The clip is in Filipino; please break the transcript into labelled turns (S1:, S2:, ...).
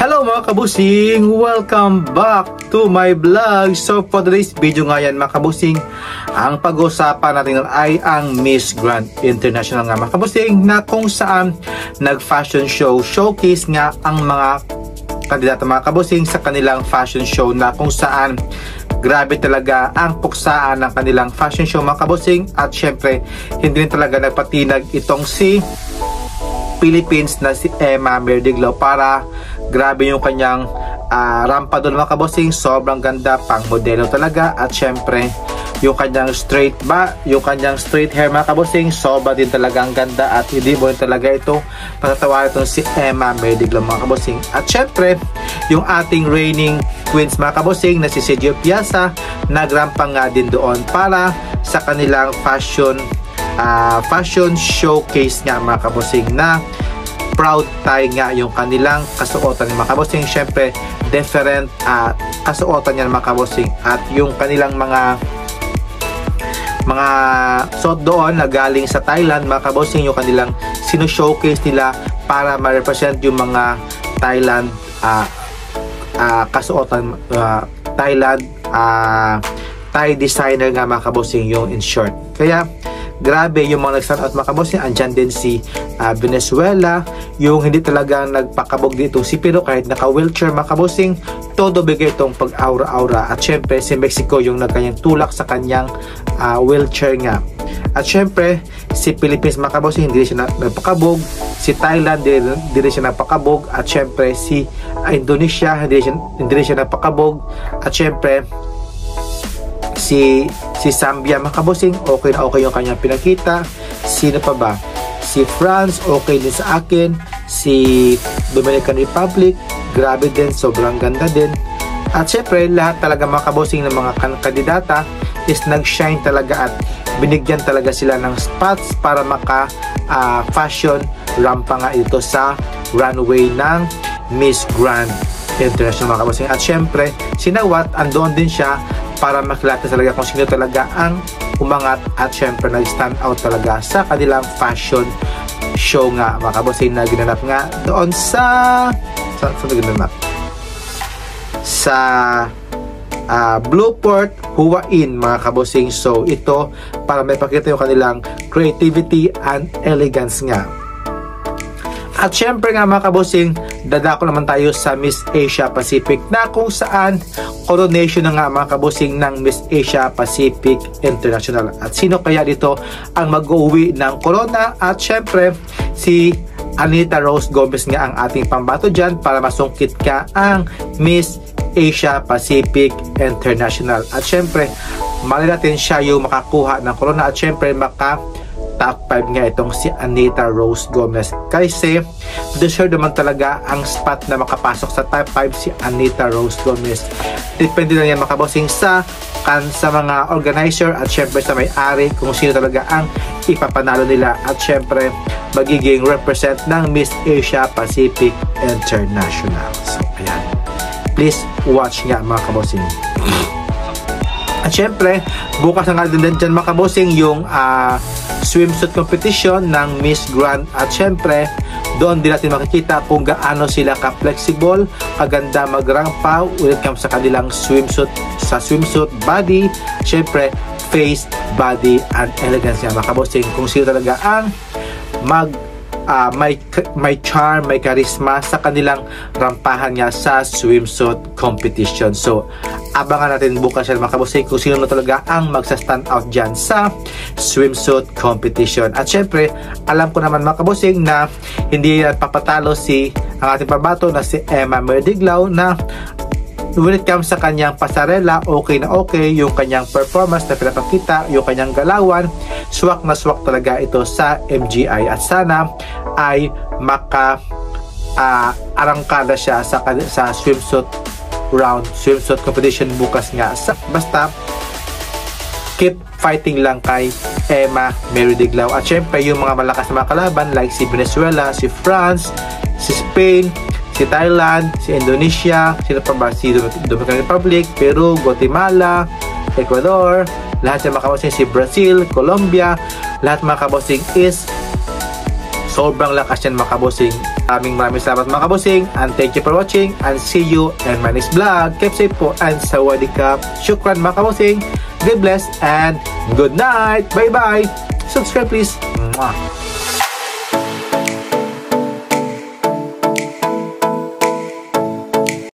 S1: Hello mga kabusing! Welcome back to my vlog. So for today's video nga yan mga kabusing, ang pag-usapan natin ay ang Miss Grand International nga mga kabusing, na kung saan nag-fashion show, showcase nga ang mga kandidato mga kabusing sa kanilang fashion show, na kung saan grabe talaga ang puksaan ng kanilang fashion show mga kabusing. At syempre hindi rin talaga nagpatinag itong si Philippines na si Emma Merdiglaw, para grabe yung kanyang rampa doon mga kabosing. Sobrang ganda, pang modelo talaga. At syempre yung kanyang straight hair mga kabosing, sobra din talaga ang ganda. At hindi mo rin talaga ito patatawarin itong si Emma Merdiglaw mga kabosing. At syempre yung ating reigning queens mga kabosing na si Sergio Piazza, nagrampa nga din doon para sa kanilang fashion showcase nga mga kabosing, na proud tie nga yung kanilang kasuotan ng mga kabosing. Syempre different kasuotan niya mga kabosing, at yung kanilang mga suot doon na galing sa Thailand mga kabosing, yung kanilang sino-showcase nila para ma-represent yung mga Thailand kasuotan, Thailand Thai designer nga mga kabosing yung in short. Kaya grabe yung mga nag-stand out mga kabosing. Andyan din si Venezuela, yung hindi talagang nagpakabog dito si Pero, kahit naka-wheelchair mga kabosing, todo bigay itong pag-aura-aura. At syempre si Mexico yung nagkanyang tulak sa kanyang wheelchair nga. At syempre si Philippines mga kabosing, hindi siya nagpakabog. Si Thailand, hindi rin siya nagpakabog. At syempre si Indonesia, hindi rin siya nagpakabog. At syempre si Zambia mga kabosing, okay na okay yung kanyang pinakita. Sino pa ba? Si France, okay din sa akin. Si Dominican Republic, grabe din, sobrang ganda din. At syempre lahat talaga mga kabosing ng mga kandidata is nag-shine talaga, at binigyan talaga sila ng spots para maka fashion rampa nga ito sa runway ng Miss Grand International mga kabosing. At syempre si Nawat, andoon din siya para makilala talaga kung sino talaga ang umangat. At syempre nag-stand out talaga sa kanilang fashion show nga mga kabosing, na ginanap nga doon sa Blueport, Huain mga kabosing. So ito para may pakita yung kanilang creativity and elegance nga. At syempre nga mga kabosing, dadako naman tayo sa Miss Asia Pacific, na kung saan coronation na nga mga kabosing ng Miss Asia Pacific International. At sino kaya dito ang mag-uwi ng corona? At syempre si Anita Rose Gomez nga ang ating pambato dyan, para masungkit ka ang Miss Asia Pacific International. At syempre mali natin siya yung makakuha ng corona. At syempre top 5 nga itong si Anita Rose Gomez, kasi deserve naman talaga ang spot na makapasok sa top 5 si Anita Rose Gomez. Depende lang yan mga kabosing sa mga organizer, at syempre sa may-ari kung sino talaga ang ipapanalo nila. At syempre magiging represent ng Miss Asia Pacific International. So ayan, please watch nga mga kabosing. At syempre bukas na nga din dyan mga kabosing yung swimsuit competition ng Miss Grand. At syempre doon din natin makikita kung gaano sila ka-flexible, kaganda magrampa when it comes sa kanilang swimsuit, body, syempre face, body, and elegance nga mga kabosing. Kung sino talaga ang may charm, may charisma sa kanilang rampahan nga sa swimsuit competition. So abangan natin bukas yan mga kabosing kung sino na talaga ang magsa-stand out dyan sa swimsuit competition. At syempre alam ko naman mga kabosing na hindi papatalo ang ating pambato na si Emma Merdiglaw, na when it comes sa kanyang pasarela, okay na okay yung kanyang performance na pinapakita, yung kanyang galawan, swak na swak talaga ito sa MGI. At sana ay arangkada siya sa swimsuit competition bukas nga. Basta keep fighting lang kay Emma Merdiglaw. At syempre yung mga malakas na mga kalaban like si Venezuela, si France, si Spain, si Thailand, si Indonesia, sino pa ba? Si Dominican Republic, Peru, Guatemala, Ecuador, lahat yung mga kabosing, si Brazil, Colombia, lahat mga kabosing is sobrang lakas yan mga kabosing. Maraming salamat mga kabosing, and thank you for watching, and see you in my next vlog. Keep safe po, and sawadee-ka. Shukran mga kabosing. God bless and good night. Bye bye. Subscribe please. Mwah.